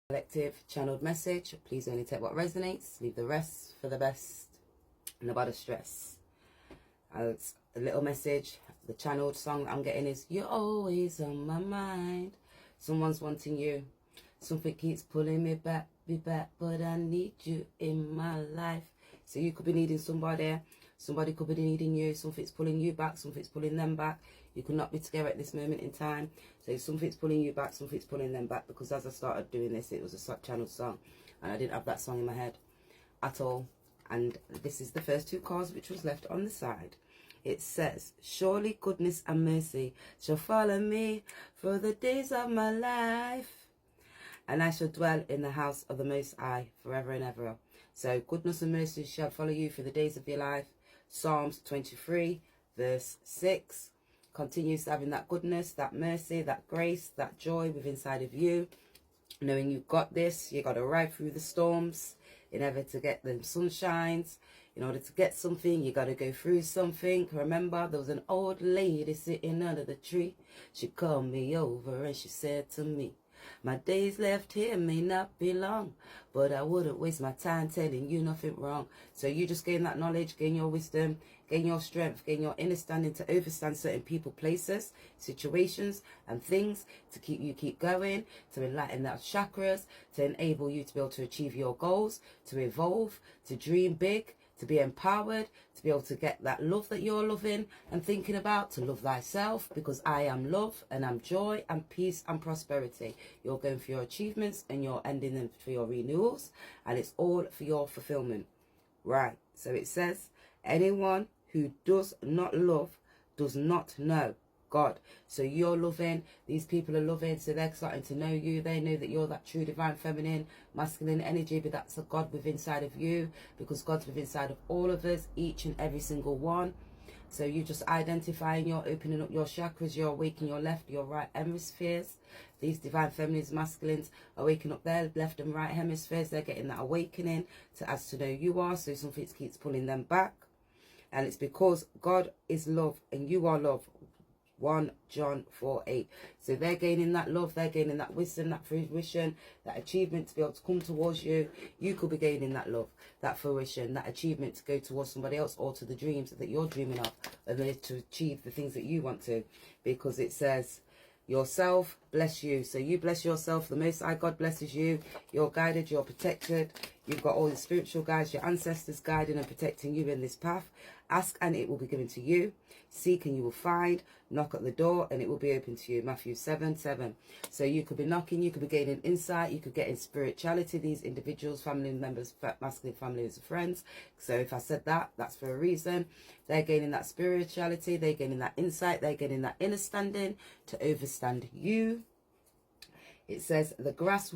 Collective channeled message. Please only take what resonates. Leave the rest for the best. And about the stress. As a little message, the channeled song I'm getting is "You're always on my mind." Someone's wanting you. Something keeps pulling me back, but I need you in my life. So you could be needing somebody. Somebody could be needing you. Something's pulling you back. Something's pulling them back. You could not be together at this moment in time. So something's pulling you back. Something's pulling them back. Because as I started doing this, it was a channel song. And I didn't have that song in my head at all. And this is the first two cards which was left on the side. It says, "Surely goodness and mercy shall follow me for the days of my life. And I shall dwell in the house of the Most High forever and ever." So goodness and mercy shall follow you for the days of your life. Psalms 23 verse 6 continues having that goodness, that mercy, that grace, that joy within inside of you, knowing you've got this. You got to ride through the storms in order to get the sunshines. In order to get something, you got to go through something. Remember, there was an old lady sitting under the tree. She called me over and she said to me, "My days left here may not be long, but I wouldn't waste my time telling you nothing wrong." So you just gain that knowledge, gain your wisdom, gain your strength, gain your understanding to overstand certain people, places, situations and things, to keep going, to enlighten that chakras, to enable you to be able to achieve your goals, to evolve, to dream big, to be empowered, to be able to get that love that you're loving and thinking about, to love thyself, because I am love and I'm joy and peace and prosperity. You're going for your achievements and you're ending them for your renewals, and it's all for your fulfillment. Right, so it says, anyone who does not love does not know God. So you're loving, these people are loving, so they're starting to know you. They know that you're that true divine feminine masculine energy, but that's a God within inside of you, because God's within inside of all of us, each and every single one. So you just identifying, you're opening up your chakras, you're awakening your left, your right hemispheres. These divine feminines, masculines are waking up their left and right hemispheres. They're getting that awakening to as to know you are. So something keeps pulling them back, and it's because God is love and you are love. 1 John 4:8. So they're gaining that love, they're gaining that wisdom, that fruition, that achievement to be able to come towards you. You could be gaining that love, that fruition, that achievement to go towards somebody else, or to the dreams that you're dreaming of, and then to achieve the things that you want to. Because it says, yourself bless you. So you bless yourself, the Most High God blesses you. You're guided, you're protected. You've got all the spiritual guides, your ancestors guiding and protecting you in this path. Ask and it will be given to you. Seek and you will find. Knock at the door and it will be open to you. Matthew 7:7. So you could be knocking, you could be gaining insight, you could get in spirituality. These individuals, family members, masculine families, friends. So if I said that, that's for a reason. They're gaining that spirituality, they're gaining that insight, they're gaining that understanding to overstand you. It says, the grass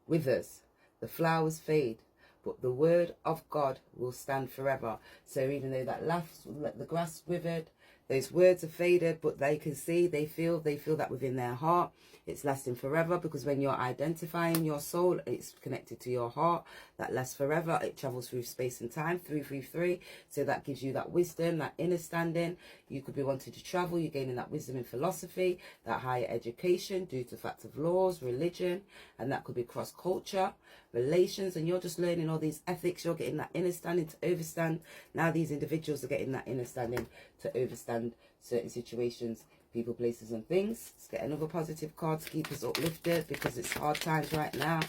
withers, the flowers fade, but the word of God will stand forever. So even though the grass withered, those words are faded, but they can see, they feel that within their heart. It's lasting forever, because when you're identifying your soul, it's connected to your heart. That lasts forever. It travels through space and time, 333. So that gives you that wisdom, that understanding. You could be wanting to travel. You're gaining that wisdom in philosophy, that higher education due to fact of laws, religion, and that could be cross culture, relations, and you're just learning all these ethics. You're getting that understanding to overstand. Now these individuals are getting that understanding to overstand certain situations, people, places and things. Let's get another positive card to keep us uplifted, because it's hard times right now.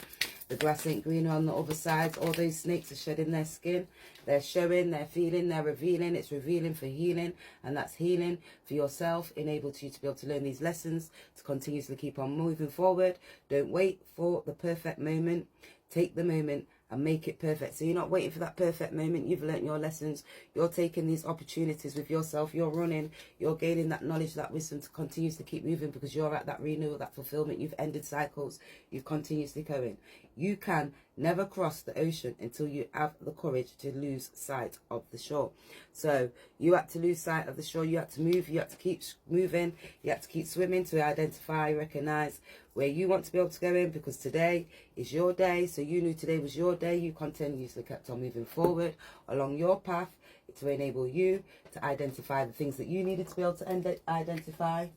The grass ain't greener on the other side. All those snakes are shedding their skin. They're showing, they're feeling, they're revealing. It's revealing for healing, and that's healing for yourself, enabled you to be able to learn these lessons, to continuously keep on moving forward. Don't wait for the perfect moment. Take the moment and make it perfect. So you're not waiting for that perfect moment. You've learnt your lessons. You're taking these opportunities with yourself. You're running. You're gaining that knowledge, that wisdom to continuously keep moving, because you're at that renewal, that fulfillment. You've ended cycles. You've continuously going. You can never cross the ocean until you have the courage to lose sight of the shore. So you had to lose sight of the shore. You had to move. You had to keep moving. You had to keep swimming to identify, recognize where you want to be able to go in, because today is your day. So you knew today was your day. You continuously kept on moving forward along your path to enable you to identify the things that you needed to be able to identify.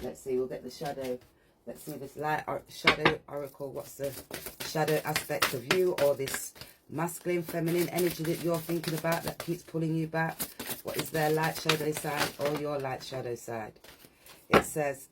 Let's see, we'll get the shadow. Let's see this light or shadow oracle. What's the shadow aspect of you, or this masculine, feminine energy that you're thinking about that keeps pulling you back? What is their light shadow side or your light shadow side? It says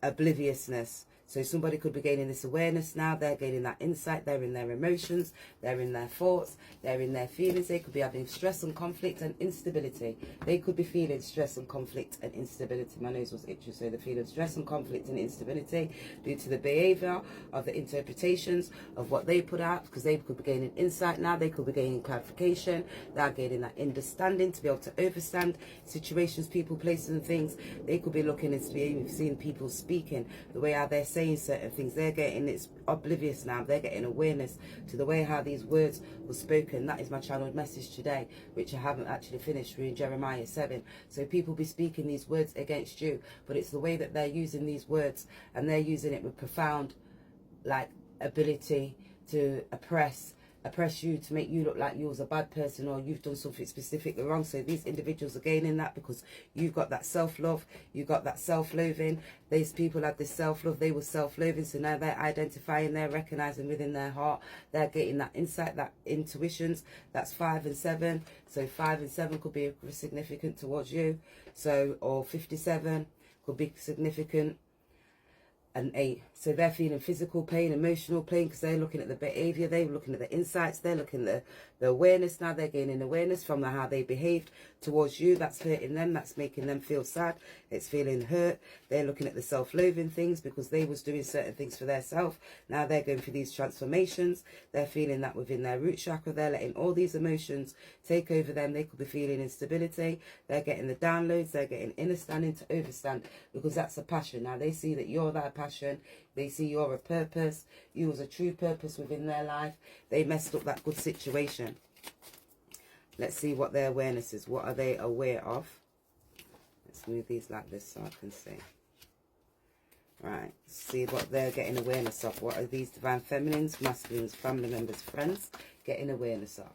obliviousness. So somebody could be gaining this awareness now. They're gaining that insight. They're in their emotions. They're in their thoughts. They're in their feelings. They could be having stress and conflict and instability. They could be feeling stress and conflict and instability. My nose was itchy, so they're feeling stress and conflict and instability due to the behavior of the interpretations of what they put out, because they could be gaining insight now. They could be gaining clarification. They're gaining that understanding to be able to understand situations, people, places and things. They could be looking and seeing people speaking the way how they're saying certain things. They're getting, it's oblivious now. They're getting awareness to the way how these words were spoken. That is my channeled message today, which I haven't actually finished, reading Jeremiah 7. So people be speaking these words against you, but it's the way that they're using these words, and they're using it with profound like ability to oppress you, to make you look like you was a bad person or you've done something specifically wrong. So these individuals are gaining that because you've got that self-love, you've got that self-loathing. These people have this self-love, they were self-loathing, so now they're identifying, they're recognizing within their heart, they're getting that insight, that intuitions. That's 5 and 7. So 5 and 7 could be significant towards you. So, or 57 could be significant, and 8. So they're feeling physical pain, emotional pain, because they're looking at the behavior, they're looking at the insights, they're looking at the awareness now. They're gaining awareness from how they behaved towards you. That's hurting them, that's making them feel sad, it's feeling hurt. They're looking at the self-loathing things because they was doing certain things for their self. Now they're going through these transformations. They're feeling that within their root chakra. They're letting all these emotions take over them. They could be feeling instability. They're getting the downloads, they're getting understanding to overstand, because that's a passion. Now they see that you're that passion. They see you're a purpose. You was a true purpose within their life. They messed up that good situation. Let's see what their awareness is. What are they aware of? Let's move these like this so I can see. Right. See what they're getting awareness of. What are these divine feminines, masculines, family members, friends getting awareness of?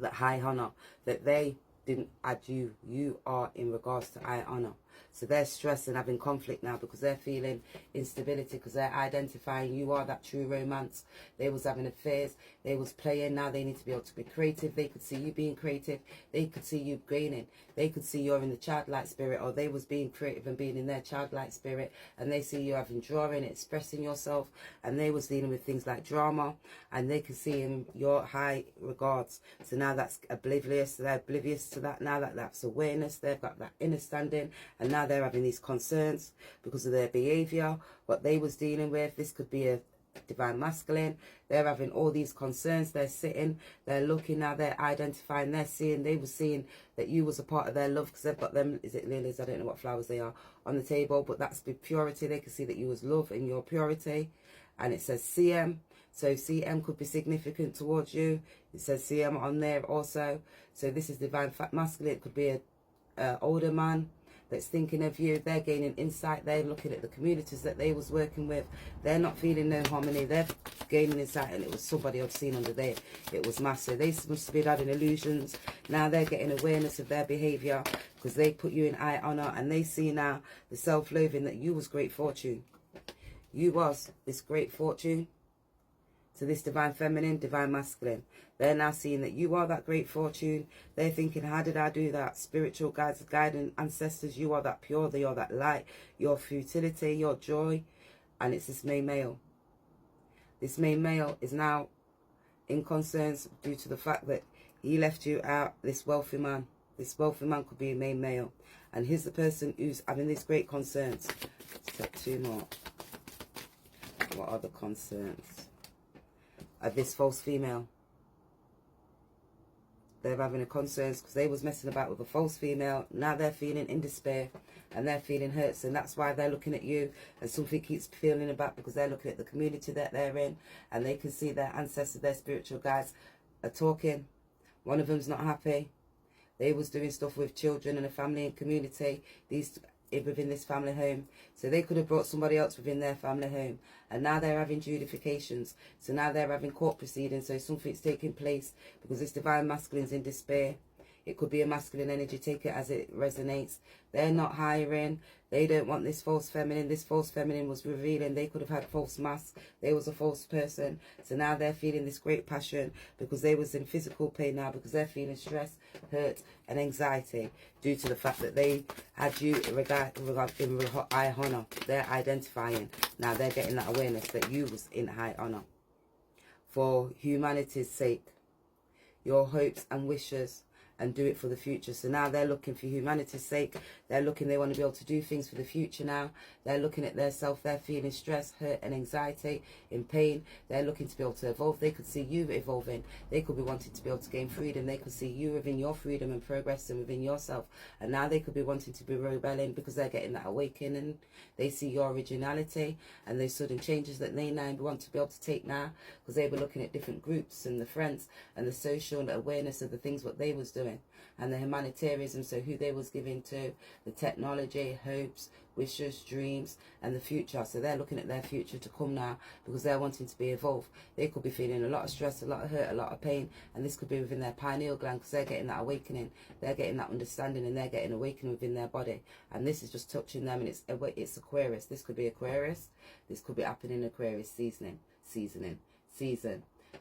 That high honor that they didn't add you. You are in regards to high honor. So they're stressed and having conflict now because they're feeling instability, because they're identifying you are that true romance. They was having affairs. They was playing. Now they need to be able to be creative. They could see you being creative. They could see you gaining. They could see you're in the childlike spirit, or they was being creative and being in their childlike spirit, and they see you having drawing, expressing yourself, and they was dealing with things like drama, and they could see in your high regards. So now that's oblivious. They're oblivious to that. Now that's awareness. They've got that understanding, and now they're having these concerns because of their behavior, what they was dealing with. This could be a divine masculine. They're having all these concerns. They're sitting, they're looking now, they're identifying, they're seeing, they were seeing that you was a part of their love, because they've got them, is it lilies, I don't know what flowers they are on the table, but that's the purity. They can see that you was love in your purity. And it says CM, so CM could be significant towards you. It says CM on there also. So this is divine masculine. It could be a older man that's thinking of you. They're gaining insight. They're looking at the communities that they was working with. They're not feeling no harmony. They're gaining insight, and it was somebody I've seen under there. It was massive. They must have been having illusions. Now they're getting awareness of their behavior because they put you in high honor, and they see now the self-loathing that you was great fortune. You was this great fortune. So this divine feminine, divine masculine, they're now seeing that you are that great fortune. They're thinking, how did I do that? Spiritual guides, guiding ancestors, you are that pure, you're that light, your futility, your joy. And it's this main male. This main male is now in concerns due to the fact that he left you out, this wealthy man. This wealthy man could be a main male. And he's the person who's having these great concerns. Let's take 2 more. What are the concerns of this false female? They're having a concerns because they was messing about with a false female. Now they're feeling in despair and they're feeling hurt. And that's why they're looking at you, and something keeps feeling about, because they're looking at the community that they're in, and they can see their ancestors, their spiritual guides are talking. One of them's not happy. They was doing stuff with children and a family and community. These within this family home, so they could have brought somebody else within their family home, and now they're having judifications. So now they're having court proceedings. So something's taking place because this divine masculine's in despair. It could be a masculine energy. Take it as it resonates. They're not hiring. They don't want this false feminine. This false feminine was revealing. They could have had false masks. They was a false person. So now they're feeling this great passion because they was in physical pain now, because they're feeling stress, hurt and anxiety due to the fact that they had you in high honor. They're identifying. Now they're getting that awareness that you was in high honor. For humanity's sake, your hopes and wishes, and do it for the future. So now they're looking for humanity's sake. They're looking, they want to be able to do things for the future now. They're looking at their self. They're feeling stress, hurt and anxiety, in pain. They're looking to be able to evolve. They could see you evolving. They could be wanting to be able to gain freedom. They could see you within your freedom and progressing within yourself. And now they could be wanting to be rebelling because they're getting that awakening. They see your originality and those sudden changes that they now want to be able to take now, because they were looking at different groups and the friends and the social awareness of the things what they was doing, and the humanitarianism, so who they was giving to, the technology, hopes, wishes, dreams and the future. So they're looking at their future to come now because they're wanting to be evolved. They could be feeling a lot of stress, a lot of hurt, a lot of pain, and this could be within their pineal gland because they're getting that awakening, they're getting that understanding, and they're getting awakening within their body. And this is just touching them, and it's Aquarius. This could be Aquarius. This could be happening in Aquarius season.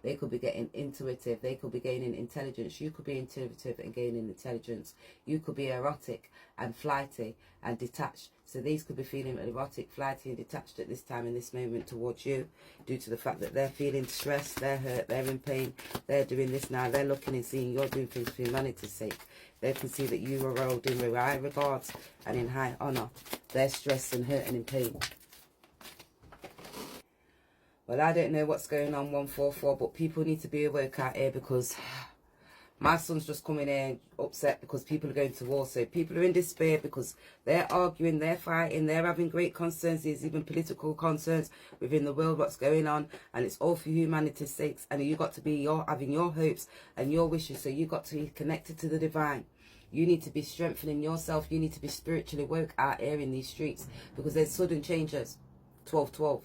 They could be getting intuitive. They could be gaining intelligence. You could be intuitive and gaining intelligence. You could be erotic and flighty and detached. So these could be feeling erotic, flighty and detached at this time in this moment towards you, due to the fact that they're feeling stressed, they're hurt, they're in pain, they're doing this now. They're looking and seeing you're doing things for humanity's sake. They can see that you are held in high regards and in high honour. They're stressed and hurt and in pain. Well, I don't know what's going on, 144, but people need to be awake out here, because my son's just coming in upset because people are going to war. So people are in despair because they're arguing, they're fighting, they're having great concerns. There's even political concerns within the world, what's going on, and it's all for humanity's sakes. And you got to be having your hopes and your wishes. So you got to be connected to the divine. You need to be strengthening yourself. You need to be spiritually woke out here in these streets, because there's sudden changes. 12-12.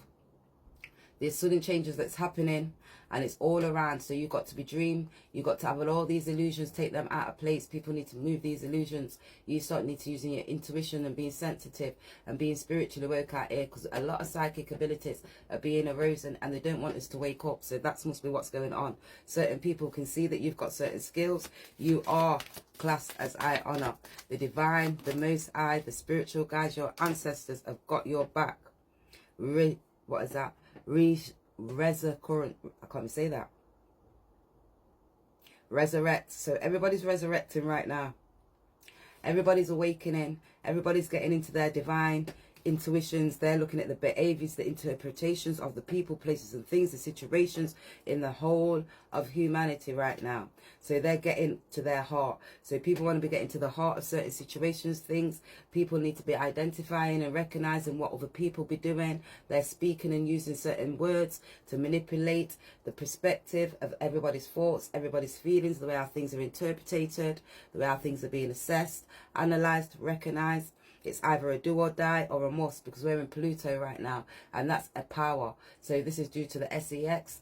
There's sudden changes that's happening, and it's all around. So you've got to be dream. You've got to have all these illusions, take them out of place. People need to move these illusions. You start need to using your intuition and being sensitive and being spiritually woke out here, because a lot of psychic abilities are being erosion and they don't want us to wake up. So that must be what's going on. Certain people can see that you've got certain skills. You are classed as I honor. The divine, the most high, the spiritual guides, your ancestors have got your back. What is that? Resurrect. I can't even say that. Resurrect. So everybody's resurrecting right now. Everybody's awakening. Everybody's getting into their divine intuitions. They're looking at the behaviors, the interpretations of the people, places and things, the situations in the whole of humanity right now. So they're getting to their heart. So people want to be getting to the heart of certain situations, things. People need to be identifying and recognizing what other people be doing. They're speaking and using certain words to manipulate the perspective of everybody's thoughts, everybody's feelings, the way how things are interpreted, the way how things are being assessed, analyzed, recognized. It's either a do or die or a must, because we're in Pluto right now, and that's a power. So this is due to the SEX,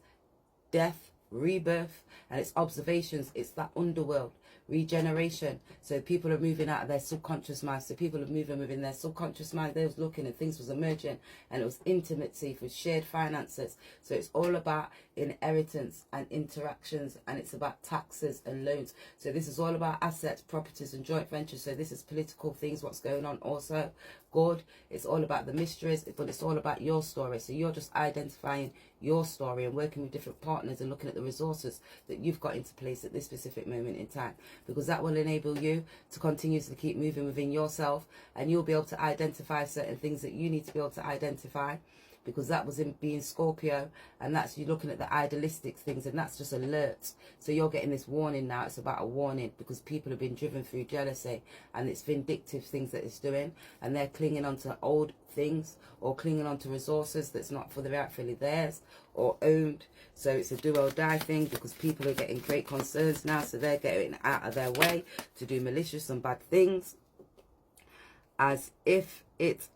death, rebirth, and it's observations. It's that underworld, regeneration. So people are moving out of their subconscious mind. So people are moving within their subconscious mind. They was looking and things was emerging, and it was intimacy for shared finances. So it's all about inheritance and interactions, and it's about taxes and loans. So this is all about assets, properties and joint ventures. So this is political things, what's going on also. Good. It's all about the mysteries, but it's all about your story. So you're just identifying your story and working with different partners and looking at the resources that you've got into place at this specific moment in time, because that will enable you to continuously keep moving within yourself, and you'll be able to identify certain things that you need to be able to identify, because that was in being Scorpio, and that's you looking at the idealistic things, and that's just alerts. So you're getting this warning now. It's about a warning, because people have been driven through jealousy, and it's vindictive things that it's doing, and they're clinging on to old things or clinging on to resources that's not for the rightfully theirs or owned. So it's a do or die thing, because people are getting great concerns now, so they're getting out of their way to do malicious and bad things, as if it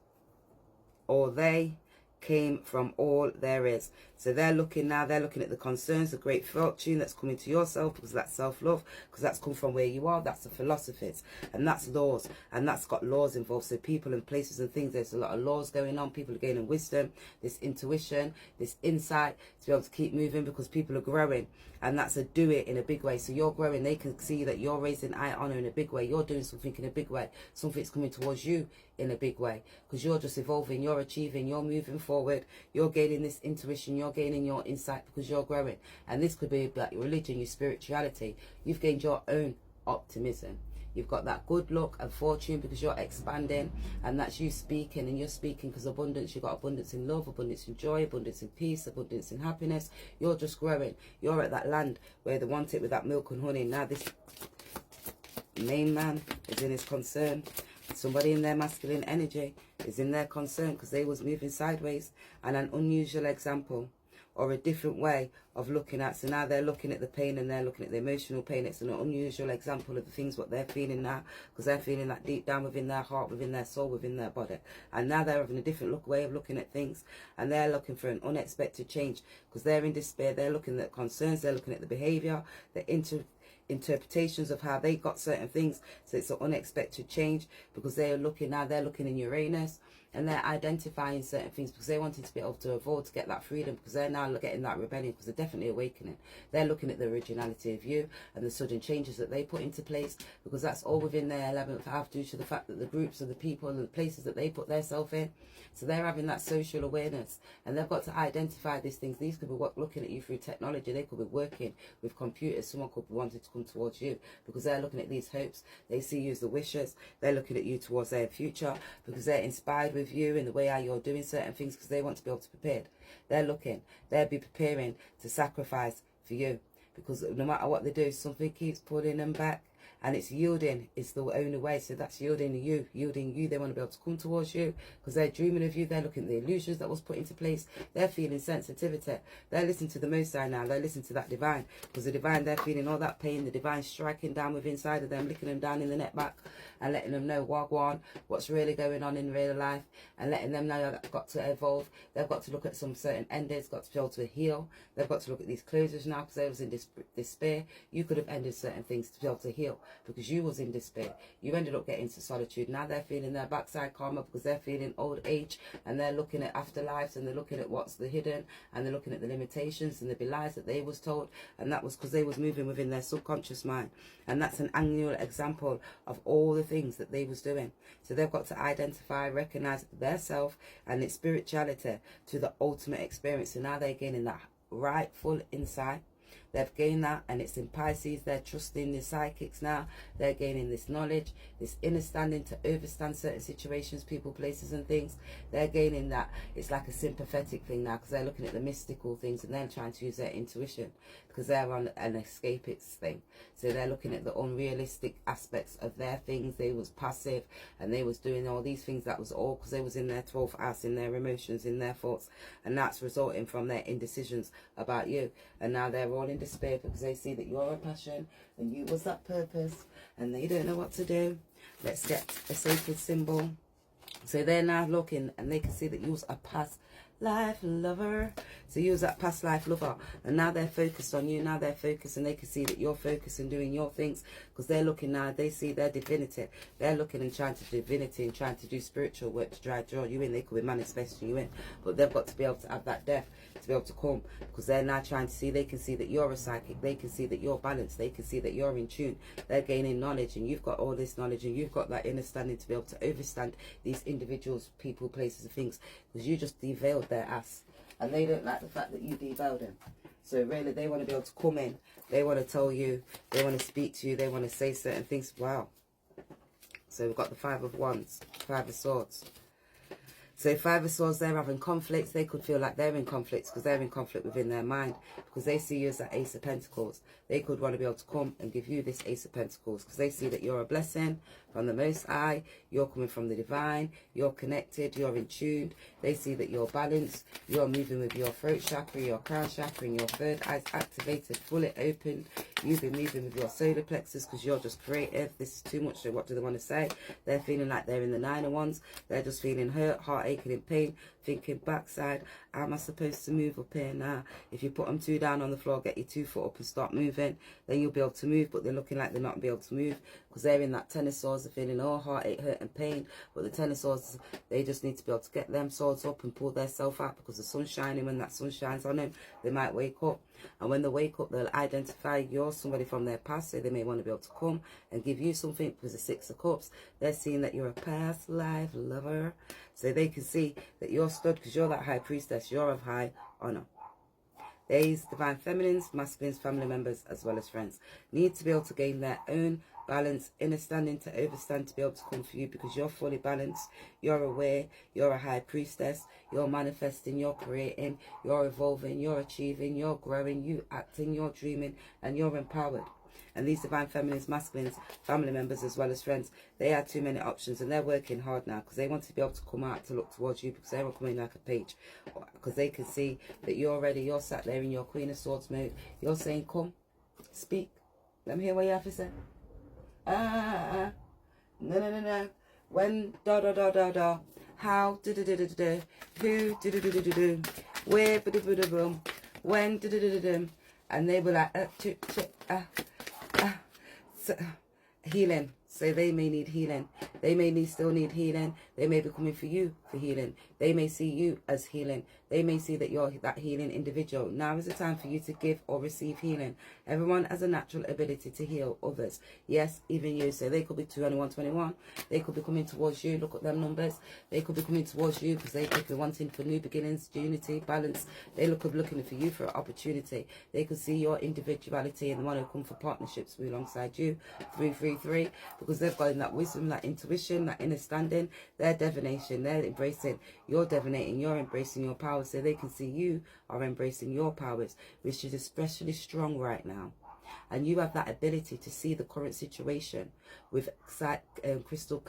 or they came from all there is. So they're looking now, they're looking at the concerns, the great fortune that's coming to yourself, because that's self-love, because that's come from where you are, that's the philosophies, and that's laws, and that's got laws involved. So people and places and things, there's a lot of laws going on, people are gaining wisdom, this intuition, this insight, to be able to keep moving, because people are growing, and that's a do it in a big way. So you're growing, they can see that you're raising high honor in a big way, you're doing something in a big way, something's coming towards you in a big way, because you're just evolving, you're achieving, you're moving forward, you're gaining this intuition, you're gaining your insight, because you're growing. And this could be about your religion, your spirituality. You've gained your own optimism, you've got that good luck and fortune, because you're expanding, and that's you speaking, and you're speaking because abundance, you've got abundance in love, abundance in joy, abundance in peace, abundance in happiness. You're just growing, you're at that land where they want it with that milk and honey. Now this main man is in his concern. Somebody in their masculine energy is in their concern, because they was moving sideways, and an unusual example or a different way of looking at. So now they're looking at the pain, and they're looking at the emotional pain. It's an unusual example of the things what they're feeling now, because they're feeling that deep down within their heart, within their soul, within their body. And now they're having a different way of looking at things, and they're looking for an unexpected change, because they're in despair. They're looking at concerns, they're looking at the behavior, the interpretations of how they got certain things. So it's an unexpected change, because they're looking now, they're looking in Uranus, and they're identifying certain things, because they wanted to be able to evolve, to get that freedom, because they're now getting that rebellion, because they're definitely awakening. They're looking at the originality of you and the sudden changes that they put into place, because that's all within their 11th house, due to the fact that the groups of the people and the places that they put themselves in. So they're having that social awareness, and they've got to identify these things. These could be looking at you through technology, they could be working with computers, someone could be wanting to come towards you, because they're looking at these hopes. They see you as the wishers, they're looking at you towards their future, because they're inspired with you in the way how you're doing certain things, because they want to be able to prepare. They'll be preparing to sacrifice for you, because no matter what they do, something keeps pulling them back, and it's yielding is the only way. So that's yielding you. They want to be able to come towards you, because they're dreaming of you. They're looking at the illusions that was put into place. They're feeling sensitivity. They're listening to the Most High now. They're listening to that divine, because the divine, they're feeling all that pain, the divine striking down with inside of them, licking them down in the neck back, and letting them know wagwan, what's really going on in real life, and letting them know that they've got to evolve. They've got to look at some certain endings, got to be able to heal. They've got to look at these closures now, because they was in despair. You could have ended certain things to be able to heal, because you was in despair. You ended up getting to solitude. Now they're feeling their backside karma, because they're feeling old age, and they're looking at afterlives, and they're looking at what's the hidden, and they're looking at the limitations and the lies that they was told, and that was because they was moving within their subconscious mind. And that's an annual example of all the things that they was doing. So they've got to identify, recognize their self and its spirituality to the ultimate experience. And now they're gaining that rightful insight. They've gained that, and it's in Pisces. They're trusting the psychics now. They're gaining this knowledge, this understanding to overstand certain situations, people, places and things. They're gaining that. It's like a sympathetic thing now, because they're looking at the mystical things, and they're trying to use their intuition, because they're on an escapist thing. So they're looking at the unrealistic aspects of their things. They was passive, and they was doing all these things. That was all because they was in their 12th house, in their emotions, in their thoughts, and that's resulting from their indecisions about you. And now they're all in despair, because they see that you're a passion and you was that purpose, and they don't know what to do. Let's get a sacred symbol. So they're now looking, and they can see that you was a past life lover. So you was that past life lover, and now they're focused on you. Now they're focused, and they can see that you're focused and doing your things, because they're looking now, they see their divinity. They're looking and trying to divinity and trying to do spiritual work to try to draw you in. They could be manifesting you in, but they've got to be able to have that depth to be able to come, because they're now trying to see, they can see that you're a psychic, they can see that you're balanced, they can see that you're in tune. They're gaining knowledge, and you've got all this knowledge, and you've got that understanding to be able to overstand these individuals, people, places and things, because you just deveiled their ass, and they don't like the fact that you deveiled them. So really they want to be able to come in, they want to tell you, they want to speak to you, they want to say certain things. Wow. So we've got the Five of Wands, Five of Swords. So Five of Swords, they're having conflicts. They could feel like they're in conflicts, because they're in conflict within their mind, because they see you as that Ace of Pentacles. They could want to be able to come and give you this Ace of Pentacles, because they see that you're a blessing from the Most High. You're coming from the divine. You're connected. You're in tune. They see that you're balanced. You're moving with your throat chakra, your crown chakra, and your third eye's activated, fully open. You've been moving with your solar plexus because you're just creative. This is too much. So what do they want to say? They're feeling like they're in the 9 of Wands. They're just feeling hurt, heart aching in pain, thinking backside. How am I supposed to move up here now? If you put them 2 down on the floor, get your 2 foot up and start moving, then you'll be able to move. But they're looking like they're not be able to move because they're in that 10 of Swords. They're feeling all heartache, hurt and pain. But the 10 of Swords, they just need to be able to get them swords up and pull their self out because the sun's shining. When that sun shines on them, they might wake up. And when they wake up, they'll identify you're somebody from their past. So they may want to be able to come and give you something because the 6 of Cups, they're seeing that you're a past life lover. So they can see that you're stood because you're that high priestess. You're of high honor. These divine feminines, masculines, family members, as well as friends, need to be able to gain their own balance, inner standing to overstand to be able to come for you because you're fully balanced, you're aware, you're a high priestess, you're manifesting, you're creating, you're evolving, you're achieving, you're growing, you acting, you're dreaming, and you're empowered. And these divine feminines, masculines, family members, as well as friends, they had too many options and they're working hard now because they want to be able to come out to look towards you because they're coming like a page. Because they can see that you're ready, you're sat there in your Queen of Swords mode. You're saying, come, speak. Let me hear what you have to say. No. When, da. How, da. Who, da. Where, ba-da-ba-da-boom. When, da. And they were like, healing. So they may need healing. They may still need healing. They may be coming for you for healing. They may see you as healing. They may see that you're that healing individual. Now is the time for you to give or receive healing. Everyone has a natural ability to heal others. Yes, even you. So they could be 21. They could be coming towards you. Look at them numbers. They could be coming towards you because they could be wanting for new beginnings, unity, balance. They could be looking for you for an opportunity. They could see your individuality and want to come for partnerships alongside you. 333. Because they've got that wisdom, that intuition, that understanding, their divination, they're embracing, you're divinating, you're embracing your powers so they can see you are embracing your powers, which is especially strong right now. And you have that ability to see the current situation with crystal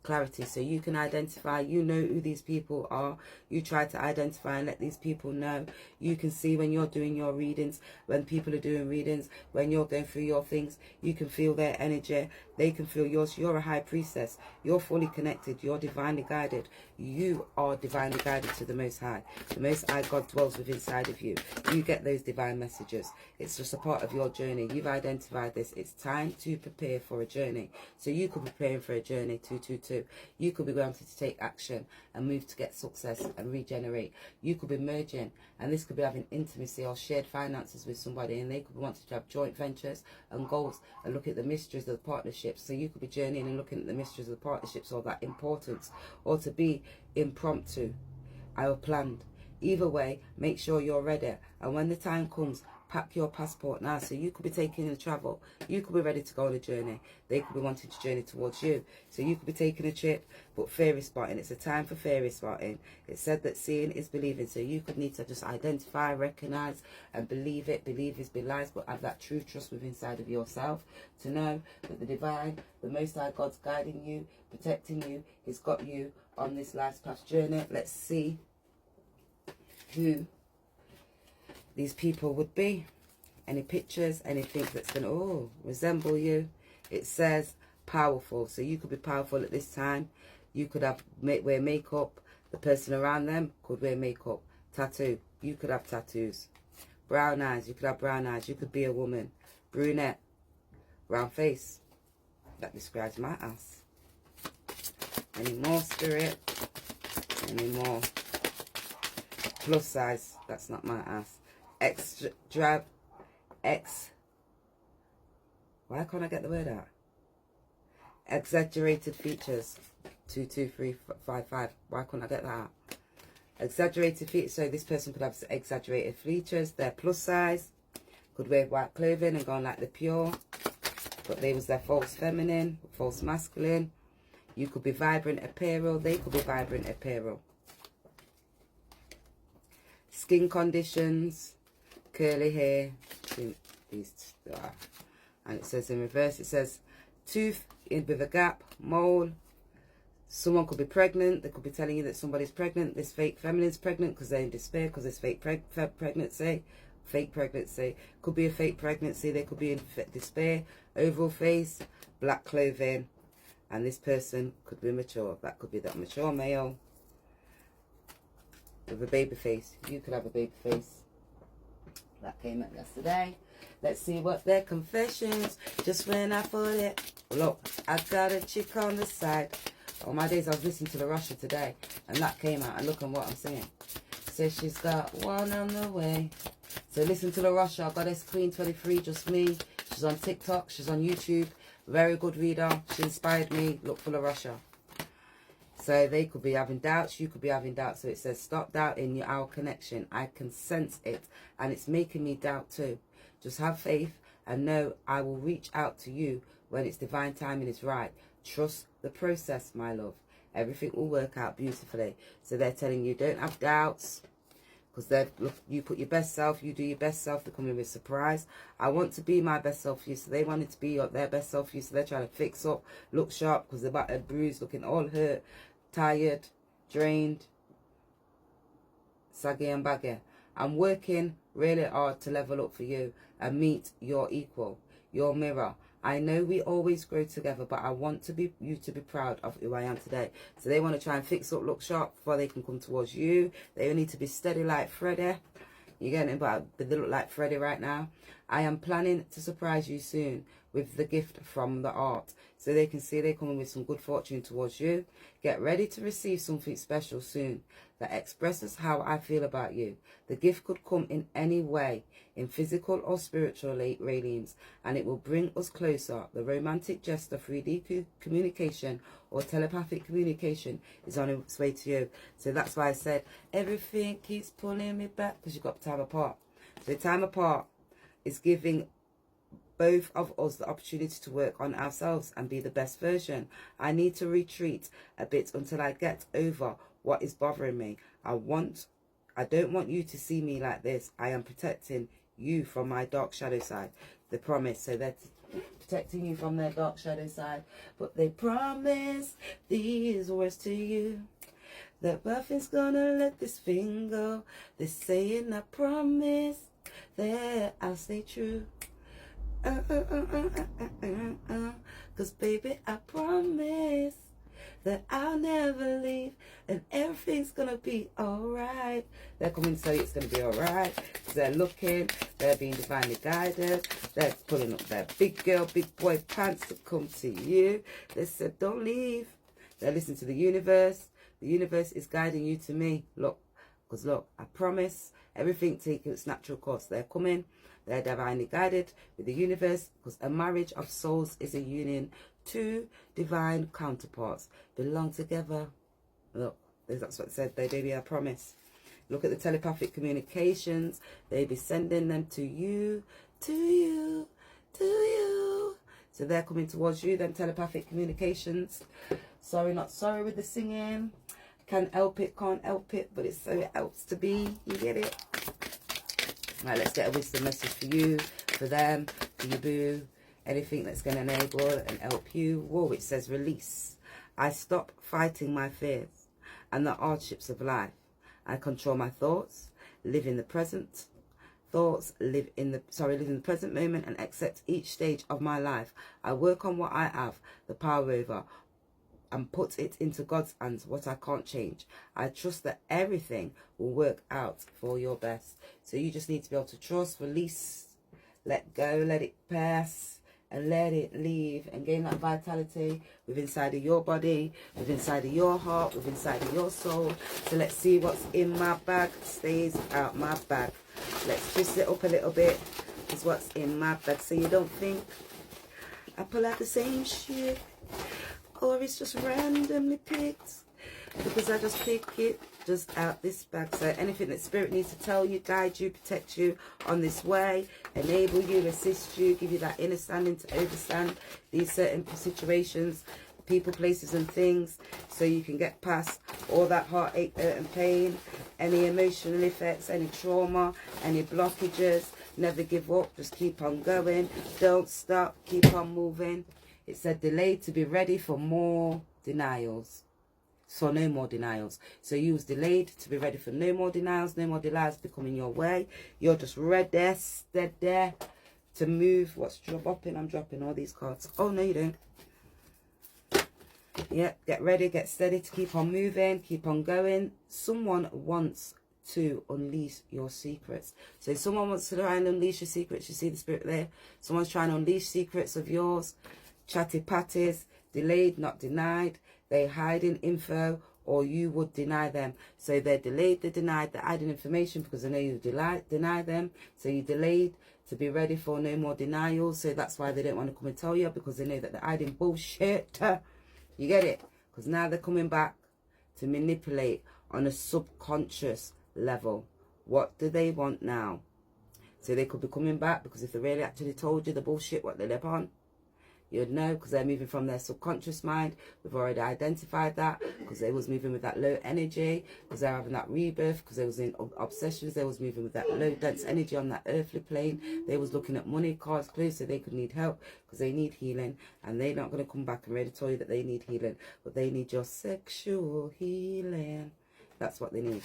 clarity, so you can identify, you know who these people are. You try to identify and let these people know. You can see when you're doing your readings, when people are doing readings, when you're going through your things, you can feel their energy. They can feel yours. You're a high priestess. You're fully connected. You're divinely guided. You are divinely guided to the Most High. The Most High God dwells within inside of you. You get those divine messages. It's just a part of your journey. You've identified this. It's time to prepare for a journey. So you could be preparing for a journey, 222. You could be wanting to take action and move to get success and regenerate. You could be merging, and this could be having intimacy or shared finances with somebody, and they could be wanting to have joint ventures and goals and look at the mysteries of the partnerships. So you could be journeying and looking at the mysteries of the partnerships or that importance, or to be impromptu or planned. Either way, make sure you're ready, and when the time comes, pack your passport now. So you could be taking a travel. You could be ready to go on a journey. They could be wanting to journey towards you. So you could be taking a trip, but fairy spotting. It's a time for fairy spotting. It's said that seeing is believing. So you could need to just identify, recognize, and believe it. Believe is belies, but have that true trust within inside of yourself to know that the divine, the Most High God's guiding you, protecting you. He's got you on this life's past journey. Let's see who these people would be. Any pictures, anything that's going to resemble you. It says powerful. So you could be powerful at this time. You could have wear makeup. The person around them could wear makeup. Tattoo. You could have tattoos. Brown eyes. You could have brown eyes. You could be a woman. Brunette. Round face. That describes my ass. Any more, spirit? Any more? Plus size. That's not my ass. Why can't I get the word out? Exaggerated features. 22355. Why can't I get that out? Exaggerated features. So this person could have exaggerated features. They're plus size. Could wear white clothing and go on like the pure. But they was their false feminine, false masculine. You could be vibrant apparel. They could be vibrant apparel. Skin conditions. Curly hair. And it says in reverse, it says tooth with a gap, mole. Someone could be pregnant. They could be telling you that somebody's pregnant. This fake feminine's pregnant because they're in despair because it's fake pregnancy. fake pregnancy. Could be a fake pregnancy. They could be in despair, oval face, black clothing. And this person could be mature. That could be that mature male with a baby face. You could have a baby face. That came out yesterday. Let's see what their confessions. Just when I thought it. Look, I got a chick on the side. On my days, I was listening to the Russia today, and that came out. And look at what I'm saying. Says she's got one on the way. So listen to the Russia. I got this Queen 23, just me. She's on TikTok. She's on YouTube. Very good reader. She inspired me. Look for the Russia. So they could be having doubts. You could be having doubts. So it says, stop doubting our connection. I can sense it, and it's making me doubt too. Just have faith and know I will reach out to you when its divine timing is right. Trust the process, my love. Everything will work out beautifully. So they're telling you, don't have doubts. Because you put your best self, you do your best self, they're coming with surprise. I want to be my best self for you. So they wanted to be their best self for you. So they're trying to fix up, look sharp, because they're about to bruise, looking all hurt, tired, drained, saggy and baggy. I'm working really hard to level up for you and meet your equal, your mirror. I know we always grow together, but I want you to be proud of who I am today. So they want to try and fix up, look sharp before they can come towards you. They need to be steady like Freddie. You're getting about, they look like Freddie right now. I am planning to surprise you soon with the gift from the art. So they can see they're coming with some good fortune towards you. Get ready to receive something special soon that expresses how I feel about you. The gift could come in any way, in physical or spiritual realms, and it will bring us closer. The romantic gesture, 3D communication or telepathic communication is on its way to you. So that's why I said everything keeps pulling me back, because you've got time apart. So the time apart is giving both of us the opportunity to work on ourselves and be the best version. I need to retreat a bit until I get over what is bothering me. I don't want you to see me like this. I am protecting you from my dark shadow side. They promise. So they're protecting you from their dark shadow side. But they promise these words to you. That nothing's gonna let this thing go. They're saying I promise that I'll stay true. 'Cause baby, I promise that I'll never leave and everything's gonna be alright. They're coming to tell you it's gonna be alright. They're looking, they're being divinely guided. They're pulling up their big girl, big boy pants to come to you. They said, don't leave. They're listening to the universe. The universe is guiding you to me. Look, because look, I promise everything taking its natural course. They're coming. They're divinely guided with the universe, because a marriage of souls is a union. Two divine counterparts belong together. Look, that's what it said. They baby, I promise. Look at the telepathic communications. They be sending them to you, to you, to you. So they're coming towards you, them telepathic communications. Sorry, not sorry with the singing. Can't help it, can't help it, but it's so it helps to be. You get it? Right, let's get a wisdom message for you, for them, for your boo. Anything that's going to enable and help you. Whoa, it says release. I stop fighting my fears and the hardships of life. I control my thoughts, live in the present. Live in the present moment and accept each stage of my life. I work on what I have the power over and put it into God's hands, what I can't change. I trust that everything will work out for your best. So you just need to be able to trust, release, let go, let it pass, and let it leave, and gain that vitality within inside of your body, within inside of your heart, within inside of your soul. So let's see what's in my bag stays out my bag. Let's twist it up a little bit. Is what's in my bag, so you don't think I pull out the same shit, or it's just randomly picked, because I just pick it just out this bag. So anything that spirit needs to tell you, guide you, protect you on this way, enable you, assist you, give you that inner standing to overstand these certain situations, people, places and things, so you can get past all that heartache, hurt and pain, any emotional effects, any trauma, any blockages. Never give up, just keep on going, don't stop, keep on moving. It said delayed to be ready for more denials. So no more denials. So you was delayed to be ready for no more denials, no more denials becoming your way. You're just ready, steady there to move. What's dropping? I'm dropping all these cards. Oh, no, you don't. Yeah, get ready, get steady to keep on moving, keep on going. Someone wants to unleash your secrets. So someone wants to try and unleash your secrets. You see the spirit there? Someone's trying to unleash secrets of yours. Chatty patties, delayed, not denied. They hiding info, or you would deny them. So they're delayed, they're denied, they're hiding information because they know you deny them. So you delayed to be ready for no more denials. So that's why they don't want to come and tell you, because they know that they're hiding bullshit. You get it? Because now they're coming back to manipulate on a subconscious level. What do they want now? So they could be coming back because if they really actually told you the bullshit what they live on, you'd know, because they're moving from their subconscious mind. We've already identified that, because they was moving with that low energy, because they're having that rebirth, because they was in obsessions. They was moving with that low dense energy on that earthly plane. They was looking at money, cars, clothes, so they could need help, because they need healing. And they're not going to come back and ready to tell you that they need healing, but they need your sexual healing. That's what they need.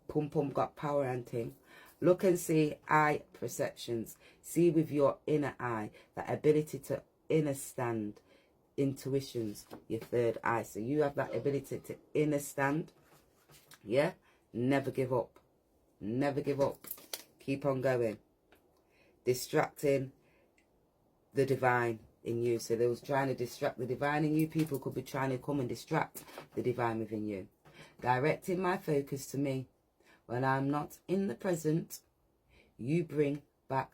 Pum pum got power and thing. Look and see eye perceptions. See with your inner eye, that ability to understand intuitions, your third eye. So you have that ability to understand. Yeah? Never give up. Never give up. Keep on going. Distracting the divine in you. So they was trying to distract the divine in you. People could be trying to come and distract the divine within you. Directing my focus to me. When I'm not in the present, you bring back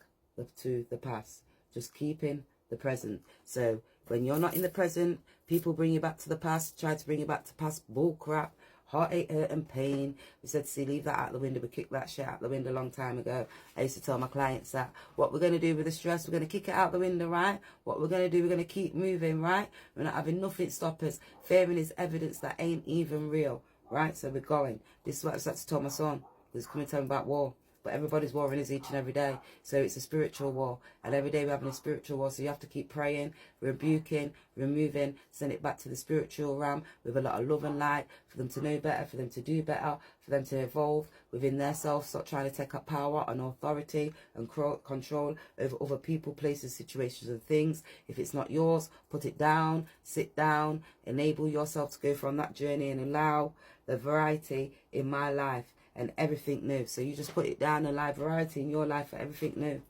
to the past. Just keeping the present. So when you're not in the present, people bring you back to the past, try to bring you back to past bull crap, heartache, hurt and pain. We said, see, leave that out the window. We kicked that shit out the window a long time ago. I used to tell my clients that what we're going to do with the stress, we're going to kick it out the window, right? What we're going to do, we're going to keep moving, right? We're not having nothing stop us. Fearing is evidence that ain't even real, right? So we're going. This is what I started to tell my son. He's coming to tell me about war. But everybody's warring is each and every day. So it's a spiritual war. And every day we're having a spiritual war. So you have to keep praying, rebuking, removing, send it back to the spiritual realm with a lot of love and light for them to know better, for them to do better, for them to evolve within their self. Stop trying to take up power and authority and control over other people, places, situations and things. If it's not yours, put it down, sit down, enable yourself to go from that journey and allow the variety in my life. And everything new. So you just put it down, a live variety in your life for everything new.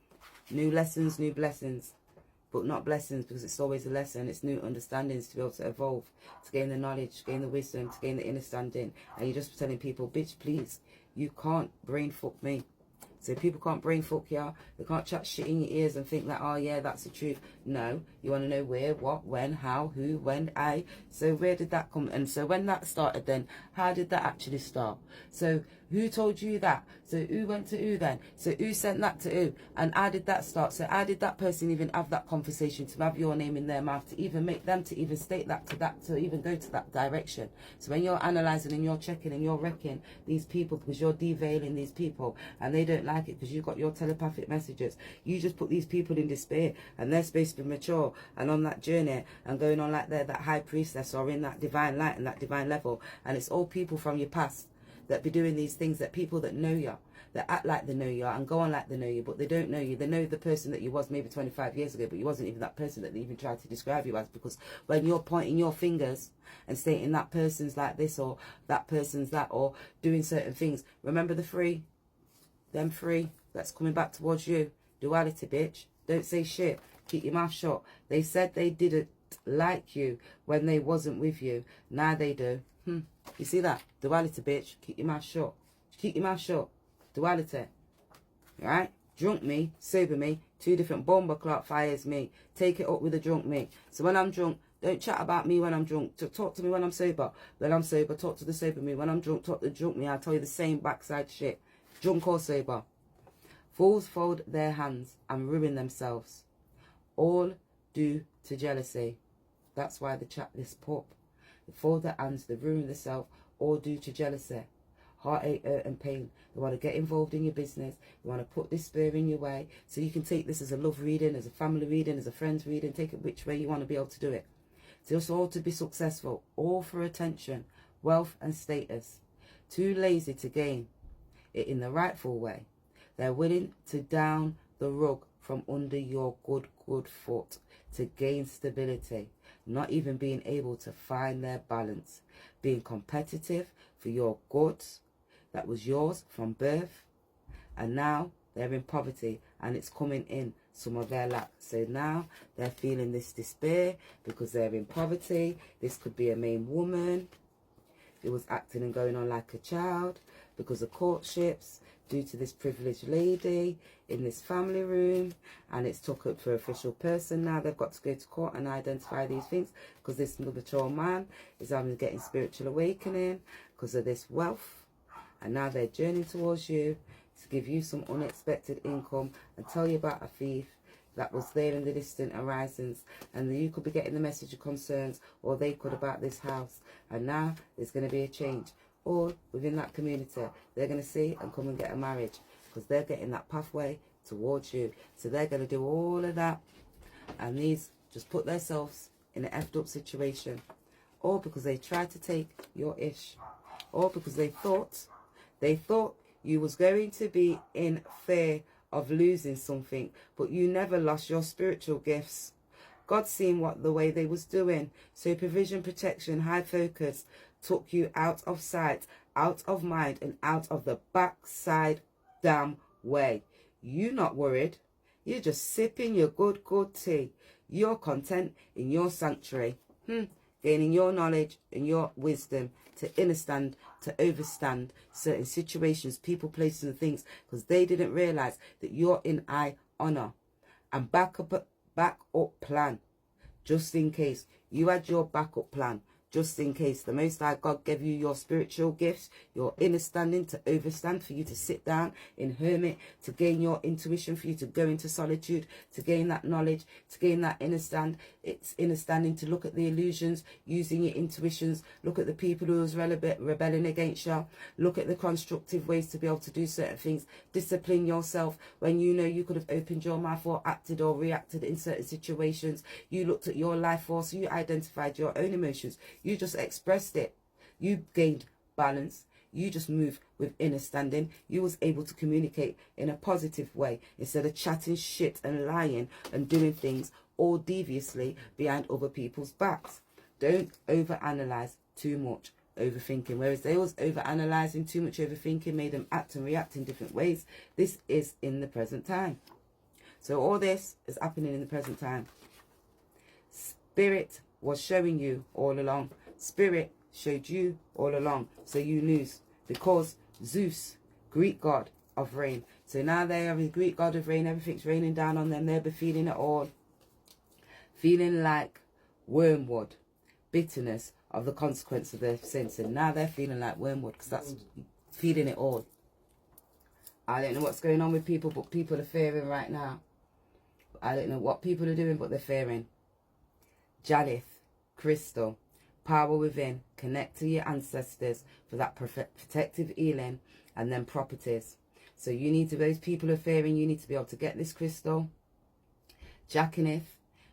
New lessons, new blessings. But not blessings, because it's always a lesson. It's new understandings to be able to evolve, to gain the knowledge, to gain the wisdom, to gain the understanding. And you're just telling people, bitch, please, you can't brain fuck me. So people can't brain fuck you. They can't chat shit in your ears and think that, oh yeah, that's the truth. No, you want to know where, what, when, how, who, when, I. So where did that come? And so when that started then, how did that actually start? So who told you that? So who went to who then? So who sent that to who? And how did that start? So how did that person even have that conversation to have your name in their mouth, to even make them to even state that, to even go to that direction? So when you're analysing and you're checking and you're wrecking these people because you're devailing these people and they don't like it because you've got your telepathic messages, you just put these people in despair and they're supposed to be mature and on that journey and going on like they're that high priestess or in that divine light and that divine level. And it's all people from your past that be doing these things, that people that know you, that act like they know you and go on like they know you, but they don't know you. They know the person that you was maybe 25 years ago, but you wasn't even that person that they even tried to describe you as, because when you're pointing your fingers and stating that person's like this or that person's that or doing certain things, remember the three, them three that's coming back towards you. Duality, bitch. Don't say shit. Keep your mouth shut. They said they didn't like you when they wasn't with you. Now they do. You see that? Duality, bitch. Keep your mouth shut. Keep your mouth shut. Duality. Right? Drunk me, sober me, two different bomber clock fires me. Take it up with the drunk me. So when I'm drunk, don't chat about me when I'm drunk. Talk to me when I'm sober. When I'm sober, talk to the sober me. When I'm drunk, talk to the drunk me. I'll tell you the same backside shit. Drunk or sober. Fools fold their hands and ruin themselves. All due to jealousy. That's why they chat this pop. They fold their hands, they ruin themselves, all due to jealousy. Heartache, hurt and pain. They want to get involved in your business. They want to put this spur in your way. So you can take this as a love reading, as a family reading, as a friend's reading. Take it which way you want to be able to do it. just all to be successful, all for attention, wealth and status. Too lazy to gain it in the rightful way. They're willing to down the rug from under your good foot to gain stability, not even being able to find their balance, being competitive for your goods that was yours from birth, and now they're in poverty and it's coming in some of their lack. So now they're feeling this despair because they're in poverty. This could be a main woman who was acting and going on like a child because of courtships due to this privileged lady in this family room, and it's took up for official person. Now they've got to go to court and identify these things because this mature man is having getting spiritual awakening because of this wealth, and now they're journeying towards you to give you some unexpected income and tell you about a thief that was there in the distant horizons, and you could be getting the message of concerns, or they could, about this house. And now there's going to be a change, or within that community they're going to see and come and get a marriage because they're getting that pathway towards you. So they're going to do all of that, and these just put themselves in an effed up situation, or because they tried to take your ish, or because they thought you was going to be in fear of losing something, but you never lost your spiritual gifts. God seen what the way they was doing, so provision, protection, high focus took you out of sight, out of mind, and out of the backside damn way. You not worried. You're just sipping your good tea. You're content in your sanctuary, gaining your knowledge and your wisdom to understand, to overstand certain situations, people, places and things, because they didn't realize that you're in honor and backup plan, just in case. You had your backup plan, just in case. The Most High God gave you your spiritual gifts, your understanding to overstand, for you to sit down in hermit, to gain your intuition, for you to go into solitude, to gain that knowledge, to gain that understand. It's understanding to look at the illusions, using your intuitions, look at the people who was rebelling against you, look at the constructive ways to be able to do certain things, discipline yourself when you know you could have opened your mouth or acted or reacted in certain situations. You looked at your life force, you identified your own emotions, you just expressed it, you gained balance, you just move with understanding. You was able to communicate in a positive way instead of chatting shit and lying and doing things all deviously behind other people's backs. Don't overanalyze too much, overthinking. Whereas they was overanalyzing too much, overthinking made them act and react in different ways. This is in the present time. So all this is happening in the present time. Spirit was showing you all along. Spirit showed you all along. So you knew, because Zeus, Greek god of rain. So now they are the Greek god of rain. Everything's raining down on them. They'll be feeling it all. Feeling like wormwood. Bitterness of the consequence of their sins. And now they're feeling like wormwood because that's feeling it all. I don't know what's going on with people, but people are fearing right now. I don't know what people are doing, but they're fearing. Janith, crystal, power within, connect to your ancestors for that protective healing, and then properties. So you need to, those people are fearing, you need to be able to get this crystal. Jacinith,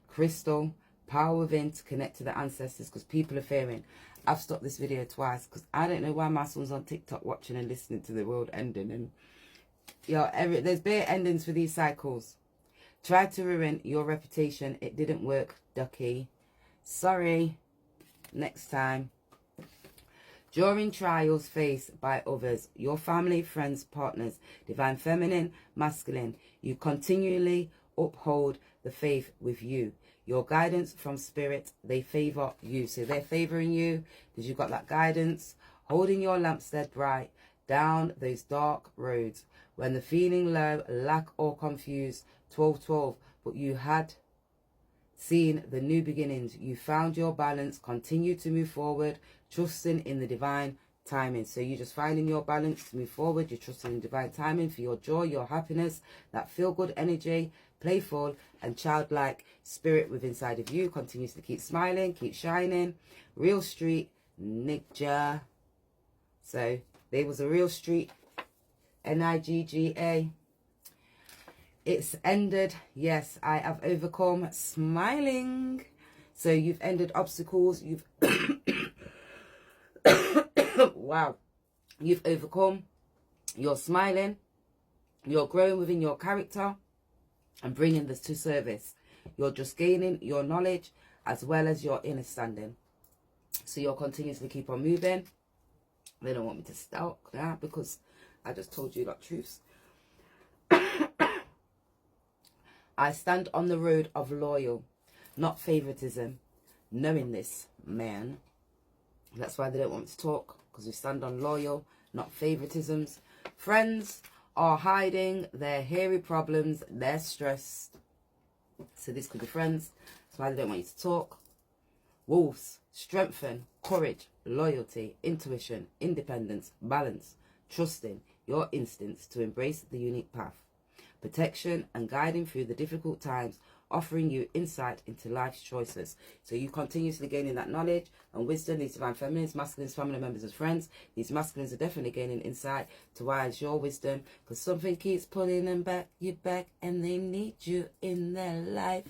crystal, power within to connect to the ancestors, because people are fearing. I've stopped this video twice because I don't know why my son's on TikTok watching and listening to the world ending, and there's bare endings for these cycles. Tried to ruin your reputation, it didn't work, ducky. Sorry. Next time. During trials faced by others, your family, friends, partners, divine feminine, masculine, you continually uphold the faith with you. Your guidance from spirit, they favor you. So they're favoring you because you've got that guidance, holding your lampstead bright down those dark roads. When the feeling low, lack or confused, 12:12, but you had seen the new beginnings. You found your balance, continue to move forward, trusting in the divine timing. So you're just finding your balance to move forward. You're trusting in divine timing for your joy, your happiness, that feel-good energy, playful and childlike spirit within inside of you continues to keep smiling, keep shining. Real street, Nigja. So there was a real street, Nigga. It's ended. Yes, I have overcome. Smiling. So you've ended obstacles. You've wow, you've overcome. You're smiling. You're growing within your character and bringing this to service. You're just gaining your knowledge as well as your understanding. So you'll continuously keep on moving. They don't want me to stop now because I just told you that truths. I stand on the road of loyal, not favoritism. Knowing this, man. That's why they don't want me to talk, because we stand on loyal, not favoritisms. Friends are hiding their hairy problems. They're stressed. So this could be friends. That's why they don't want you to talk. Wolves, strengthen, courage, loyalty, intuition, independence, balance, trusting your instincts to embrace the unique path. Protection and guiding through the difficult times, offering you insight into life's choices. So you continuously gaining that knowledge and wisdom. These divine feminines, masculines, family members and friends. These masculines are definitely gaining insight to why it's your wisdom. Because something keeps pulling them back, you back, and they need you in their life.